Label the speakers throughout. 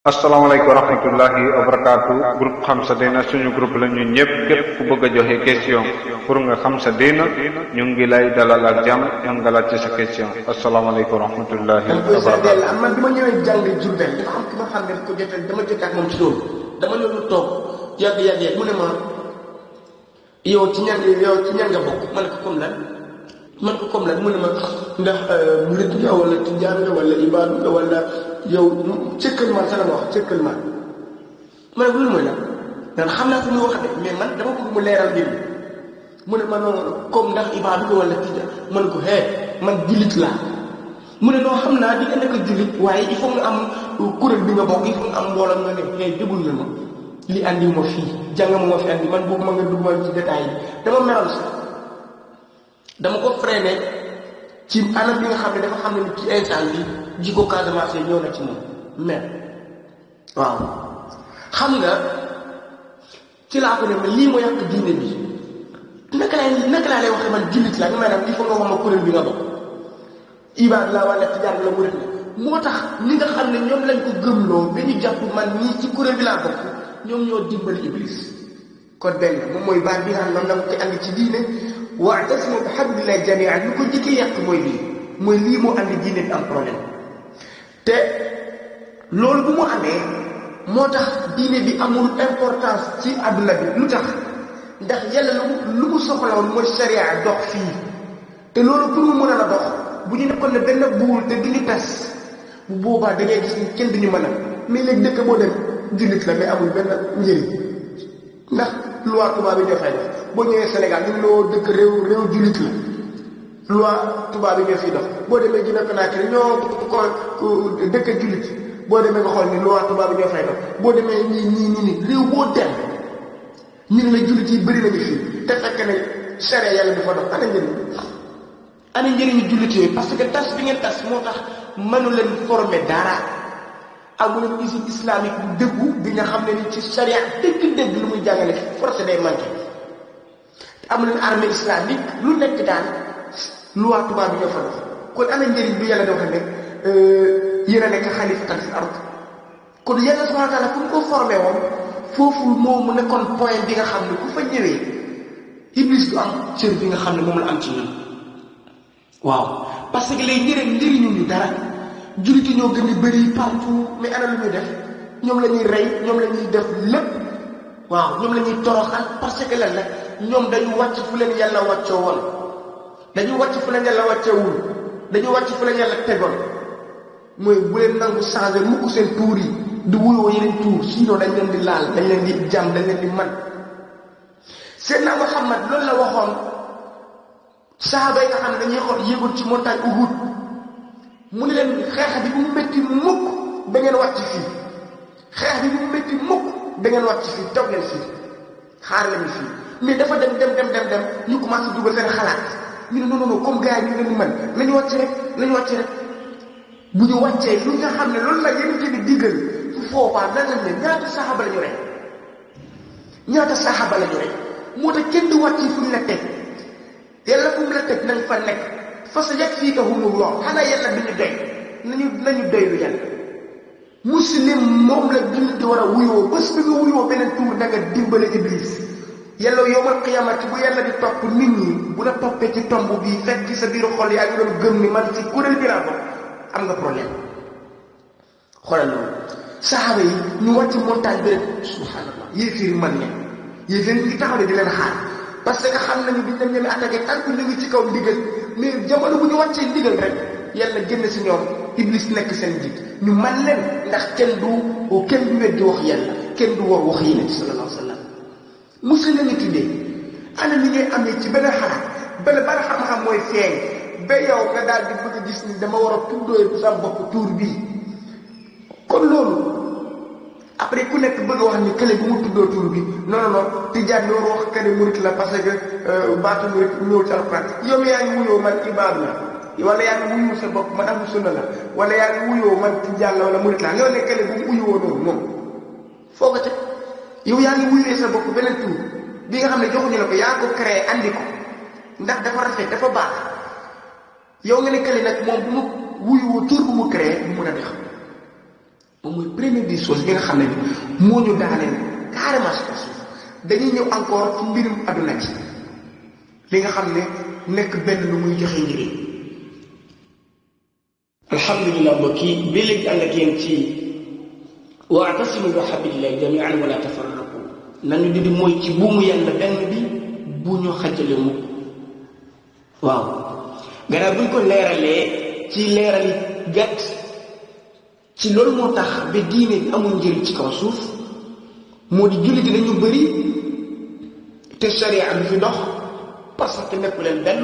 Speaker 1: asalaamaaleykum wa rahmatullahi wa barakaatu groupe xam sa diina suñu groupe la ñu ñëpp képp ku bëgg a joxe question pour nga xam sa diina ñu ngi lay dalal ak jàmm ñu nga laaj ci sa question asalaamaaleykum wa rahmatullahi wa barakaatu.
Speaker 2: man bi ma ñëwee jàng Jurbel dafa am ki ma xam ne ko jotal dama jotaat moom ci loolu dama ñëw ñu toog yàgg mu ne ma yow ci ñan nga bokk man ko comme lan mu ne ma ndax murid nga wala tijaan nga wala ibaadu nga wala yow cëkkal man sa la ma wax cëkkal man ma ne ko loolu mooy lan naan xam naa ko muy wax de mais man dama bëgg mu leeral mbir mi mu ne ma noonu comme ndax ibaadu nga wala tijaan man ko man jullit laa mu ne noo xam naa di nga nekk jullit waaye il faut nga am kuréel bi nga bokk il faut nga am mbooloo nga ne dégul na ma li andi ma fii jàng ma fi andi man boobu ma nga dugg ma ci détails yi dama meral sax dama ko freiné ci anam bi nga xam ne dafa xam ne ci instant bi jikko Casamance ñëw na ci moom mais waaw xam nga ci laa ko ne ma lii moo yàq diine bi naka laa lay waxee man jullit la nga may nag il faut nga wax ma kuréel bi nga bokk ibaad la wala tijaan la murit la moo tax ñi nga xam ne ñoom lañ ko gëmloo ba ñu jàpp man nii ci kuréel bi laa bokk ñoom ñoo dimbali iblis kon benn moom mooy baat bi nga xam ne noonu ci andi ci diine wa'tasimu bi hablillahi jami'an lu ko njëkkee yàq mooy lii moo andi diine bi am problème te loolu bu mu amee moo tax diine bi amul importance ci àdduna bi lu tax ndax yàlla lu mu soxla woon mooy sharia dox fii te loolu pour mu mën a la dox bu ñu nekkoon ne benn buur te du ñu tas bu boobaa da ngay gis ni kenn duñu mën a mais léegi dëkk boo dem jullit la mais amul benn njëriñ ndax loi tubaab yi ñoo fay def boo ñëwee Sénégal ñun loo dëkk réew jullit la loi tubaab yi ñoo fiy dox boo demee Guinée Conakry ñoo ko dëkk jullit boo demee nga xool ni loi tubaab yi ñoo fay dox boo demee nii réew boo dem ñu ne la jullit yi bëri nañu fii te fekk ne charia yàlla dafa dox ana njëriñu jullit yooyu parce que tas bi ngeen tas moo tax mënu leen former dara amu leen usine islamique bu dëggu bi nga xam ne ni ci charia dëgg-dëgg lu muy jàngale force day manqué amu leen armée islamique lu nekk daal loi tubaab bi ñoo fa dox kon ana njëriñ bi yàlla dafa ne yéen a nekk xalifatan fil ard kon yàlla subhanahu wa taala fu mu ko formé woon foofu moo mu nekkoon point bi nga xam ne ku fa ñëwee iblis du am cër bi nga xam ne moom la am ci ñun waaw parce que lay njëriñu ñu dara jullit yi ñoo gën di bëri partout mais ana lu ñuy def ñoom la ñuy rey ñoom la ñuy def lépp waaw ñoom la ñuy toroxal parce que lan la ñoom dañu wàcc fu leen yàlla wàccoo woon dañu wàcc fu leen yàlla wàcceewul dañu wàcc fu leen yàlla tegoon mooy bu leen nangu changé mukk seen tuur yi di wuyoo yeneen tuur sinon dañ leen di laal dañ leen di jàmm dañ leen di man Seydina Muhammad loolu la waxoon sahaaba yi nga xam ne dañuy xool yéegoon ci montagne Uhud mu ne leen xeex bi bu mu métti mukk da ngeen wàcc fii xeex bi bu mu métti mukk da ngeen wàcc fii toog leen fii xaar leen fii mais dafa dem ñu commencé dugal seen xalaat ñu ne non comme gars yi ñu leen di mën nañu wàcc rek bu ñu wàccee lu nga xam ne loolu la yéen bi diggal fu foofaa nan lañ ne ñaata saxaaba la ñu rey moo tax kenn du wàcc fu ñu la teg yàlla fu mu la teg nañ fa nekk fa sa yakfikahumullah xanaa yàlla duñu doy nañu doylu yàlla muslim moom la jullit di war a wuyoo bés bi nga wuyoo beneen tuur da nga dimbale iblis yàlla yowmal qiyamati bu yàlla di topp nit ñi bu la toppee ci tomb bi fekk ci sa biiru xol yaa ngi doon gëm ni man ci kuréel bi laa bokk am nga problème xoolal loolu saxaaba yi ñu wàcc montagne bi rek subhanallah yéeféeri man ne yéeféeri ngi taxaw ne di leen xaar parce que xam nañu duñ dem leen attaqué tant que ñu ngi ci kaw ndigal mais jamono bu ñu wàccee ndigal rek yàlla génn si ñoom iblis nekk seen jiit ñu man leen ndax kenn du weddi wax yàlla kenn du war wax yi ne sallallahu alayhi wa sallam muslim lañu tuddee ana li ngay amee ci benn xalaat benn xam-xam mooy feeñ ba yow nga daal di bëgg a gis ni dama war a tuddoo sa bopp tuur bii kon loolu après ku nekk bëgg a wax ni kële bu mu tuddoo tur bi non tijaan ñoo wax kële murit la parce que baatu murit ñëw ci alxuraan yow yaa ngi wuyoo man ibaadu la wala yaa ngi wuyoo sa bopp man ahlu sunna la wala yaa ngi wuyoo man tijaan la wala murit la nga ne kële bu mu wuyoo noonu moom foo ko teg yow yaa ngi wuyoo sa bopp beneen tur bi nga xam ne joxuñu la ko yaa ko créé andi ko ndax dafa rafet dafa baax yow nga ne kële nag moom bu mu wuyoo tur bu mu créé bu mun a def moom mooy première des choses bi nga xam ne ni moo ñu daaneel carrément si ko suuf dañuy ñëw encore ci mbirum adduna bi li nga xam ne nekk benn lu muy joxe njëriñ. alhamdulilah mbokk yi ba léegi ànd ak yéen ci wa'tasimu bi hablillahi jami'an wala tafarraqu nañu di mooy ci buumu yàlla benn bi bu ñu xajale mukk. waaw gannaaw buñ ko leeralee ci leerali gàtt ci loolu moo tax ba diine bi amul njëriñ ci kaw suuf moo di jullit dañu bëri te sharia du fi dox parce que nekku leen benn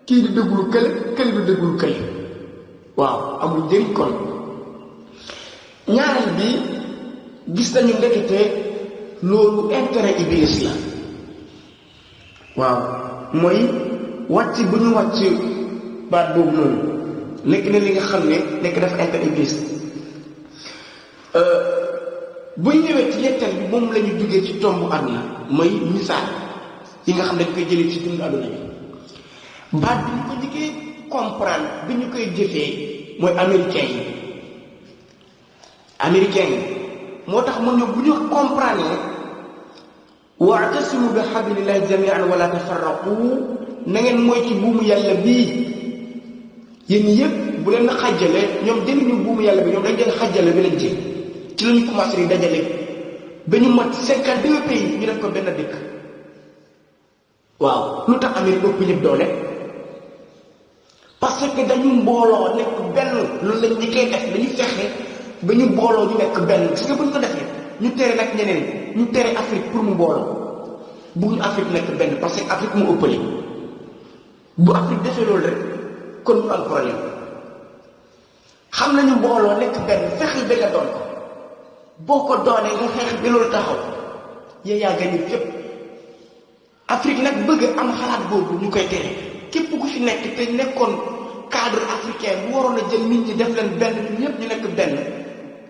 Speaker 2: kii di déglu kële kële du déglu kële waaw amul njëriñ kon. ñaareel bi gis nañu ndekete loolu intérêt iblis la waaw mooy wàcc bu ñu wàcc baat boobu noonu nekk na li nga xam ne nekk dafa intérêt iblis. buy ñëwee ci ñetteel bi moom la ñu duggee ci tombu àdduna mooy misaal yi nga xam ne dañ koy jëlee ci dund àdduna bi baat bi ñu ko njëkkee comprendre bi ñu koy jëfee mooy américain yi moo tax mu ñëw bu ñu comprendre wa'tasimu bi hablillahi jami'an wala tafarraqu na ngeen mooy ci buumu yàlla bii yéen yëpp bu leen xàjjale ñoom jëluñu buumu yàlla bi ñoom dañ leen xàjjale bi lañ jël ci lañu commencé di dajale ba ñu mat 52 pays ñu def ko benn dëkk. waaw lu tax Amérique ëpp ñëpp doole parce que dañu mbooloo nekk benn loolu lañ ñi koy def dañu fexe ba ñu mbooloo ñu nekk benn gis nga bu ñu ko defee ñu tere nag ñeneen ñu tere Afrique pour mu mbooloo bëgguñu Afrique nekk benn parce que Afrique mu ëppale bu Afrique defee loolu rek kon ñu am problème xam nañu mbooloo nekk benn fexe ba nga doon ko boo ko doonee nga xeex bi loolu taxaw yow yaa gañu fépp. Afrique nag bëgg am xalaat boobu ñu koy tere képp ku fi nekk te nekkoon cadre africain bu waroon a jël nit ñi def leen benn ñëpp ñu nekk benn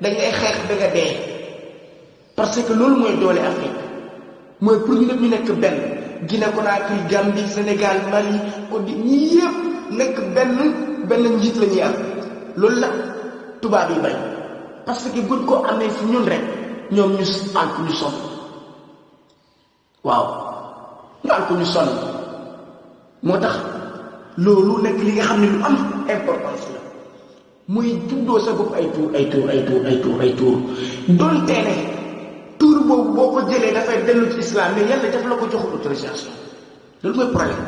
Speaker 2: dañ ngay xeex ba nga dee parce que loolu mooy doole Afrique mooy pour ñu ñëpp ñu nekk benn Guinée Conakry Gambie Sénégal Mali Côte d'Ivoire ñii yëpp nekk benn njiit la ñuy am loolu la tubaab yi bañ parce que buñ ko amee fi ñun rek ñoom ñu ànd ñu sonn waaw. ñu ko ñu sonn moo tax loolu nekk li nga xam ne lu am importance la muy tuddoo sa bopp ay tuur donte ne tuur boobu boo ko jëlee dafay dellu ci islam mais yàlla daf la ko joxul autorisation loolu mooy problème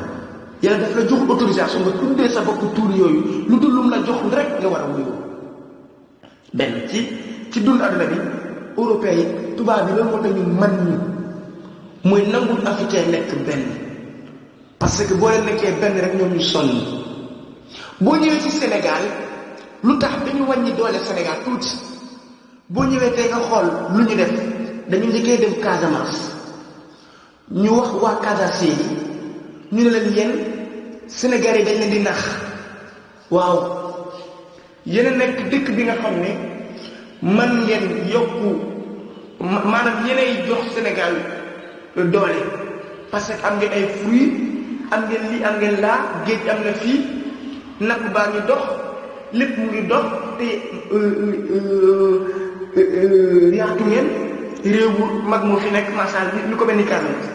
Speaker 2: yàlla daf la joxul autorisation nga tuddee sa bopp tuur yooyu lu dul lum la jox rek nga war a wuyu benn ci dund àdduna bi européen yi tubaab bi loolu moo tax ñu man ñi mooy nangul africain nekk benn parce que boo leen nekkee benn rek ñoom ñu sonn boo ñëwee ci Sénégal lu tax dañu wàññi doole Sénégal tuuti boo ñëwee tey nga xool lu ñu def dañu njëkkee dem Casamance ñu wax waa Casamance yi ñu ne leen yéen Sénégal yi dañ leen di nax waaw yéen a nekk dëkk bi nga xam ne man ngeen yokku maanaam yéenay jox Sénégal doole parce que am ngeen ay fruits am ngeen lii am ngeen laa géej am na fii napp baa ngi dox lépp mu ngi dox te yaatu ngeen réew bu mag moo fi nekk macha allah ñu ko mel ni Casamance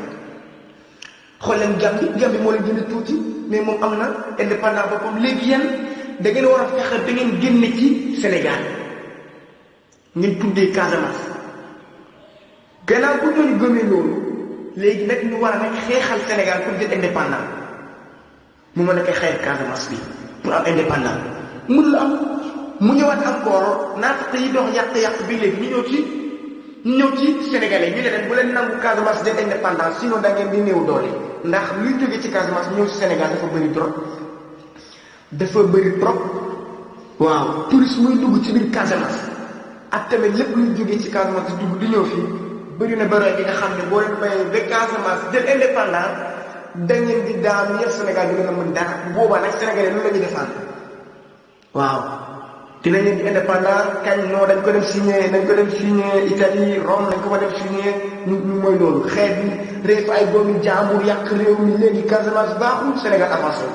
Speaker 2: xool leen Gambie moo leen gën a tuuti mais moom am na indépendant boppam léegi yéen da ngeen war a fexe da ngeen génne ci Sénégal ngeen tuddee Casamance gannaaw bu ñu gëmee loolu. léegi nag ñu war a nag xeexal Sénégal pour jël indépendant mu mën a koy xeex Casamance bi pour am indépendant mënul am mu ñëwaat encore naata yi dox yàq bi léegi ñu ñëw ci sénégalais ñu ne leen bu leen nangu Casamance jël indépendant sinon da ngeen di néew doole ndax luy jóge ci Casamance ñëw ci Sénégal dafa bëri trop waaw touriste muy dugg ci biir Casamance ak tamit lépp luy jóge ci Casamance di dugg di ñëw fii bëri na bëri bi nga xam ne boo leen bayee ba Casamance jël indépendant da ngeen di daanu yëpp Sénégal bi nga mën dara boobaa nag sénégalais loolu la ñuy defaan waaw dinañ leen di indépendant kañ non dañ ko dem signé Italie Rome dañ ko fa dem signé ñu mooy loolu xeet bi réef ay doomi jaambur yàq réew mi léegi Casamance baaxul Sénégal avancé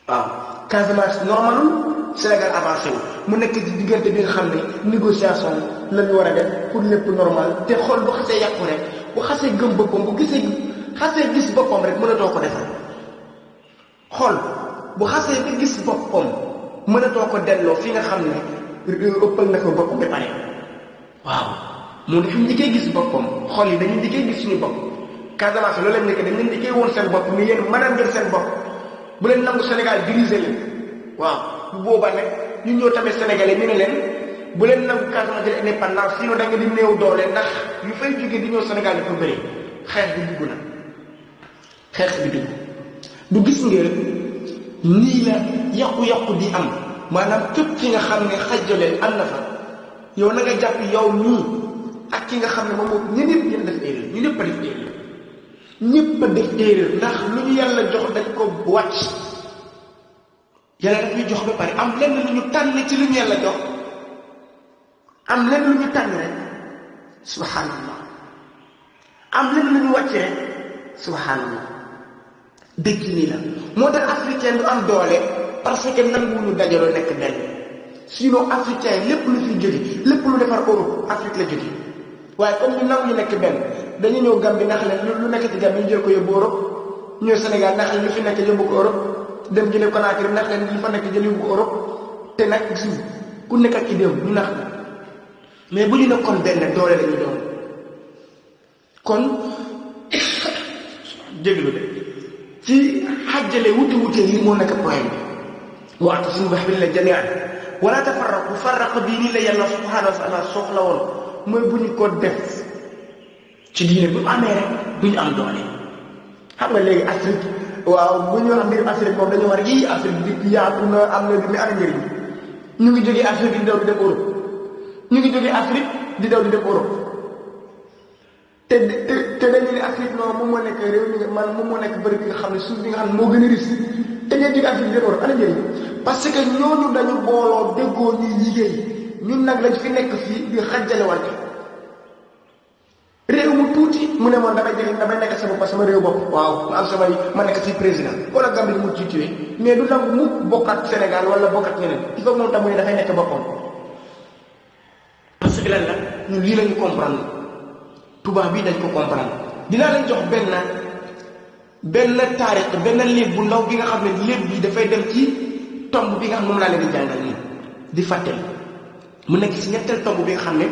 Speaker 2: waaw Casamance normalul Sénégal avancé wu mu nekk ci diggante bi nga xam ne négociation la ñu war a def pour lépp normal te xol bu xasee yàqu rek bu xasee gëm boppam bu xasee gis boppam rek mënatoo ko defal xol bu xasee ba gis boppam mënatoo ko delloo fi nga xam ne ëppal na ko bopp ba pare waaw mu ne fi ñu dikkee gis boppam xol yi dañuy dikkee gis suñu bopp Casamance loolu lañ nekk dañ leen dikkee woon seen bopp ni yéen mënal ngeen seen bopp bu leen nangu Sénégal diriger leen waaw bu boobaa nag ñu ñëw tamit sénégalais ñu ne leen bu leen nangu Casamance jël indépendance sinon da nga di néew doole ndax yu fay jógee di ñëw Sénégal dafa bëri xeex bi dugg na xeex bi dugg du gis ngeen nii la yàqu-yàqu di am maanaam képp ki nga xam ne xajjaleel am na fa yow na nga jàpp yow nii ak ki nga xam ne moom ñu ñëpp yéen def erreur ñu ñëpp a def erreur ñëpp a def erreur ndax lu ñu yàlla jox dañ ko wàcc yàlla daf ñu jox ba pare am lenn lu ñu tànn ci lu ñu yàlla jox am lenn lu ñu tànn rek subhanallah am lenn lu ñu wàcc rek subhanallah dëkk nii la moo tax africain du am doole parce que nanguwuñu dajaloo nekk benn sinon africain lépp lu fi jóge lépp lu defar Europe Afrique la jóge waaye comme ñu nangu ñu nekk benn dañu ñëw Gambie nax leen lu nekk ci Gambie ñu jël ko yóbbu Europe ñëw Sénégal nax leen lu fi nekk yóbbu ko Europe dem Guinée Conakry nax leen li fa nekk jël yóbbu ko Europe te nag gis ku nekk ak idéem ñu nax la mais bu ñu nekkoon benn doole lañu doon kon jéglu de ci xàjjale wute yi moo nekk point bi wa'tasimu bi hablillahi jamii'an wala tafarraqu farraqa bii nii la yàlla subhaanahu wa taala soxla woon mooy bu ñu ko def ci diine bu amee rek du ñu am doole xam nga léegi Afrique waaw bu ñu wax mbirum Afrique moom dañu war yii Afrique bi yaatu na am na mi ana njëriñ ñu ngi jógee Afrique di daw di dem Europe ñu ngi jógee Afrique di daw di dem Europe te dañu ne Afrique non moom moo nekk réew mi man moom moo nekk bërëb bi nga xam ne suuf bi nga xam ne moo gën a risque te ngeen jógee Afrique di dem Europe ana njëriñ parce que ñooñu dañu booloo déggoo ñuy liggéey ñun nag lañ fi nekk fii di xajjale wante réew mu tuuti mu ne moom damay nekk sama réew bopp waaw ma am ma nekk fii président wala Gambie mu jiituwee mais du nangu mu bokkat Sénégal wala bokkat ñeneen il faut moom tam mu ne dafay nekk boppam parce que lan la ñun lii lañu comprendre tubaab bii dañ ko comprendre dinaa leen jox benn taarix benn léeb bu ndaw bi nga xam ne léeb bi dafay dem ci tomb bi nga xam ne moom laa leen di jàngal nii di fàttali mu nekk ci ñetteel tomb bi nga xam ne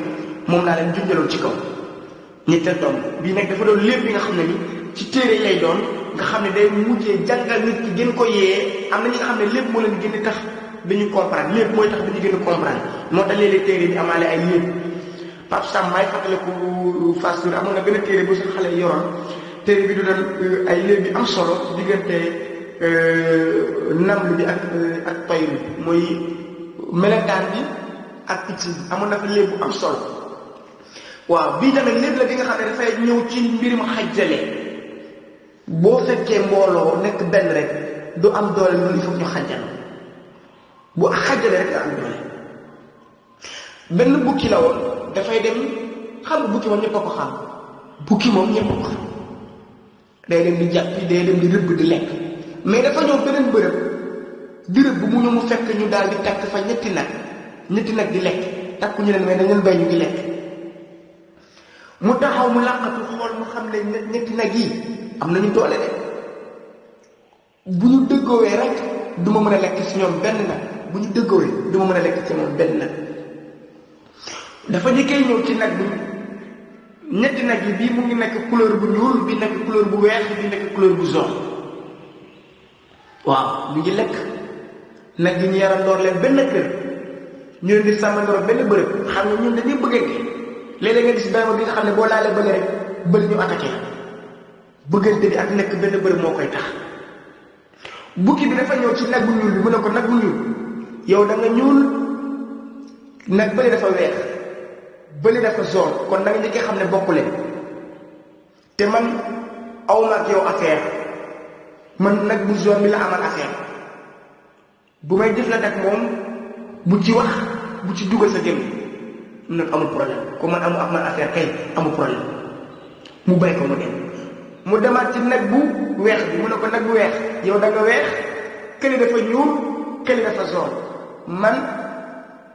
Speaker 2: moom laa leen junjaloon ci kaw ñetteel tomb bii nag dafa doon léeb bi nga xam ne ni ci téere lay doon nga xam ne day mujjee jàngal nit ki gën ko yee am na ñi nga xam ne lépp moo leen gën a tax dañu comprendre lépp mooy tax dañu gën a comprendre moo tax léeg-léeg téere bi amaale ay léeb Pape Sam maay fàttaliku Fass Touré amoon na benn téere bu sa xale yoroon téere bi du doon ay léeb bi am solo ci diggante naml bi ak toy bi mooy melentaan bi ak picc bi amoon na fa léeb bu am solo waaw bii tamit léeb la bi nga xam ne dafay ñëw ci mbirum xajjale boo fekkee mbooloo nekk benn rek du am doole loolu il faut ñu xajjal bu xajjale rek la am doole benn bukki la woon dafay dem xam nga bukki moom ñëpp a ko xam bukki moom ñëpp a ko xam day dem di jàppi day dem di rëbb di lekk mais dafa ñëw beneen bërëb di rëbb mu ñëw mu fekk ñu daal di takk fa ñetti nag di lekk takku ñu leen mais dañ leen bay ñu ngi lekk mu taxaw mu làqatu xool mu xam ne ñetti nag yi am nañu doole de bu ñu dëggoowee rek du ma mën a lekk ci ñoom benn nag bu ñu dëggoowee du ma mën a lekk ci ñoom benn nag dafa njëkkee ñëw ci nag bi ñetti nag yi bii mu ngi nekk couleur bu ñuul bi nekk couleur bu weex bi nekk couleur bu jaune waaw ñu ngi lekk nag yi ñu yarandoor leen benn kër ñu leen di sàmmandoor benn bërëb xam nga ñun dañuy bëggante léeg-léeg nga gis benn bi nga xam ne boo laalee bële rek bël ñu attaqué bëggante bi ak nekk benn bërëb moo koy tax bukki bi dafa ñëw ci nag bu ñuul bi mu ne ko nag bu ñuul yow da nga ñuul nag bële dafa weex bële dafa jaune kon da nga njëkkee xam ne bokku leen te man awma ak yow affaire man nag bu jaune mi la amal affaire bu may jëflante ak moom bu ci wax bu ci dugal sa génn nag amul problème ko man amu ak man affaire kay amul problème mu bay ko mu dem mu demaat ci nag bu weex bi mu ne ko nag bu weex yow da nga weex kële dafa ñuul kële dafa zone man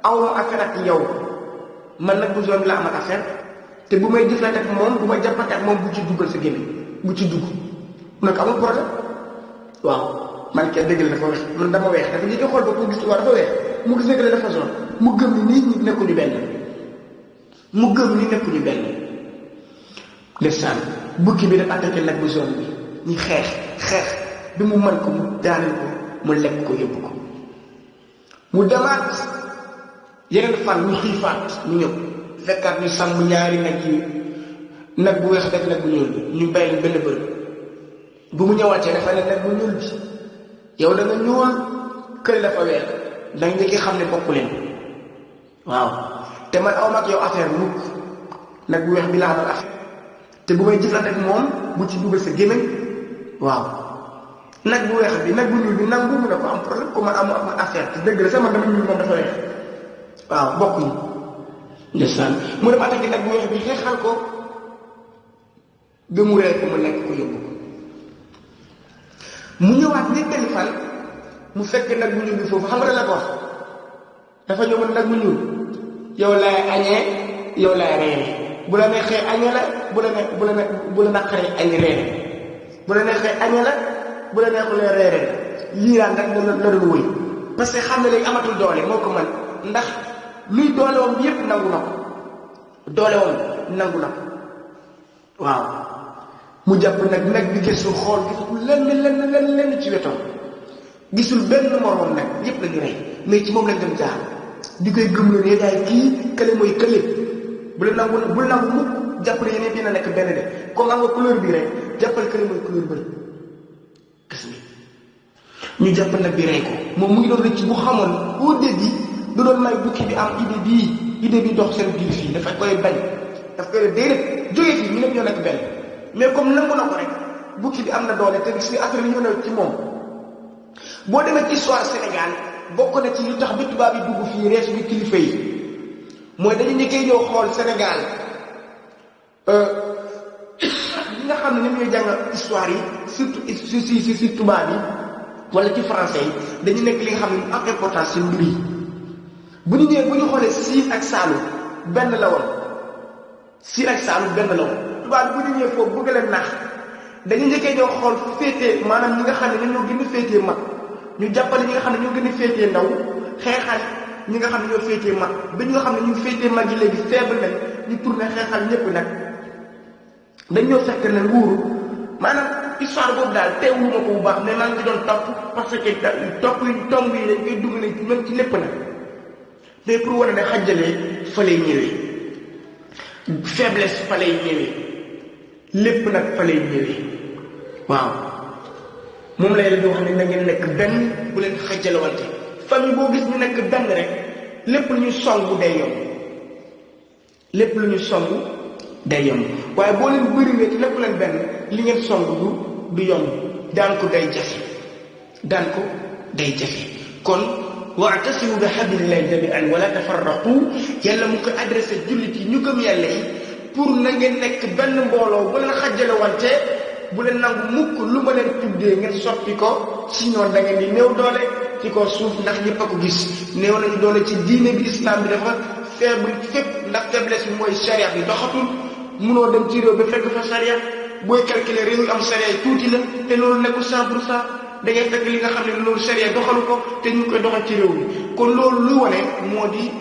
Speaker 2: awma affaire ak yow man nag bu zone bi la am ak affaire te bu may jëflante ak moom bu ma jàppante ak moom bu ci duggal sa gémmiñ bu ci dugg nag amul problème waaw man kenn dëgg la dafa weex man dama weex dafa njëkk xool ba ko gis waa dafa weex mu gis ne que dafa zone mu gëm ni nit ñi nekkuñu benn mu gëm ni nekkuñu benn ndeysaan bukki bi def attaqué nag bu zone bi ñu xeex bi mu mën ko mu daaneel ko mu lekk ko yóbbu ko mu demaat yeneen fan ñu xiifaat ñu ñëw fekkaat ñu sàmm ñaari nag yi nag bu weex def nag bu ñuul bi ñu bàyyi benn bërëb bu mu ñëwaatee dafa ne nag bu ñuul bi yow da nga ñuul kële dafa weex da nga ki xam ne bokku leen waaw te man aw mag yow affaire mukk nag bu weex bi laa amal affaire te bu may jëflante ak moom bu ci dugal sa gémmiñ waaw nag bu weex bi nag bu ñuul bi nangu mu ne ko am problème ko man am affaire te dëgg la sama dama ñuul moom dafa weex waaw bokk ñu ndeysaan mu dem attaqué nag bu weex bi xeexal ko ba mu reer ko mu lekk ko yóbbu ko mu ñëwaat ñettali fan mu fekk nag bu ñuul bi foofu xam nga la ko wax dafa ñëw nag bu ñuul yow laay añee yow laay reere bu la neexee añee la bu la naqaree añ reere bu la neexee añee la bu la neexulee reere lii daal nag la doon wëy parce que xam ne léegi amatul doole moo ko mën ndax luy doole woon bi yépp nangu na ko doole woon nangu na ko waaw mu jàpp nag bi gisul xool gisul lenn ci wetam gisul benn moroom nag yépp lañu rey mais ci moom lañ dem jaar di koy gëmloo ne daay kii kële mooy kële bul nangu mukk jàpp ne yeneen dina nekk benn de comme am nga couleur bi rek jàppal kële mooy couleur bëri gis nga ñu jàpp nag bi rey ko moom mu ngi doon rëcc bu xamoon au début du doon may bukki bi am idée bi dox seen biir fii dafa koy bañ daf koy déedéet jógee fii ñu nekk ñoo nekk benn mais comme nangu na ko rek bukki bi am na doole te gis nga affaire yi ñëw na ci moom boo demee ci histoire Sénégal bokk na ci lu tax bi tubaab yi dugg fii rees bi kilifa yi mooy dañu njëkkee ñëw xool Sénégal ñi nga xam ne ñoom ñooy jàng histoire yi surtout si tubaab yi wala ci français yi dañu nekk li nga xam ne am importance ci mbir yi bu ñu ñëwee bu ñu xoolee Siin ak Saalum benn la woon Siin ak Saalum benn la woon tubaab bu ñu ñëwee foofu bëgg leen nax dañu njëkkee ñoo xool féetee maanaam ñi nga xam ne ñoo gën a féetee mag ñu jàppale ñi nga xam ne ñoo gën a féetee ndaw xeexal ñi nga xam ne ñoo féetee mag ba ñi nga xam ne ñu féetee mag yi léegi faible nañ ñu tourné xeexal ñëpp nag dañ ñoo fekk ne nguuru maanaam histoire boobu daal teewlu ma ko bu baax mais maa ngi doon topp parce que topp yi tomb yi dañ koy dugalee même ci lépp nag mais pour wane ne xajjalee fa lay ñëwee faiblesse fa lay ñëwee lépp nag fa lay ñëwee waaw moom la yàlla di wax ne na ngeen nekk benn bu leen xajjalewante famille boo gis ñu nekk benn rek lépp lu ñu songu day yomb lépp lu ñu songu day yomb waaye boo leen bëriwee ci lépp leen benn li ngeen songu du yomb daan ko day jafe kon wa'tasimu bi hablillahi jami'an wala tafarraqu yàlla mu ko adressé jullit yi ñu gëm yàlla yi pour na ngeen nekk benn mbooloo bu leen xajjalewante bu leen nangu mukk lu ma leen tuddee ngeen soppi ko sinon da ngeen di néew doole ci ko suuf ndax ñëpp a ko gis néew nañu doole ci diine bi islam bi dafa faible fépp ndax faiblesse bi mooy charia bi doxatul munoo dem ci réew bi fekk fa charia booy calculer réew yi am charia yi tuuti la te loolu nekkul 100% da ngay fekk li nga xam ne loolu charia doxalu ko te ñu ngi koy doxal ci réew mi kon loolu lu wane moo di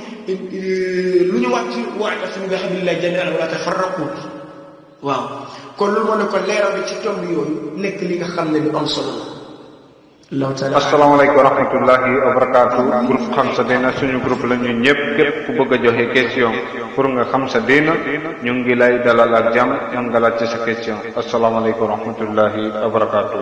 Speaker 2: lu ñu wax ci wa'tasimu bi hablillahi jami'an wala tafarraqu waaw kon loolu moo ne ko leeral bi ci tomb yooyu nekk li nga xam ne lu am solo la.
Speaker 1: asalaamaaleykum wa rahmatullahi wa barakaatu. groupe xam sa diina suñu groupe la ñu ñëpp képp ku bëgg a joxe question pour nga xam sa diina ñu ngi lay dalal ak jàmm nga laaj ci sa question asalaamaaleykum wa rahmatullahi wa barakaatu.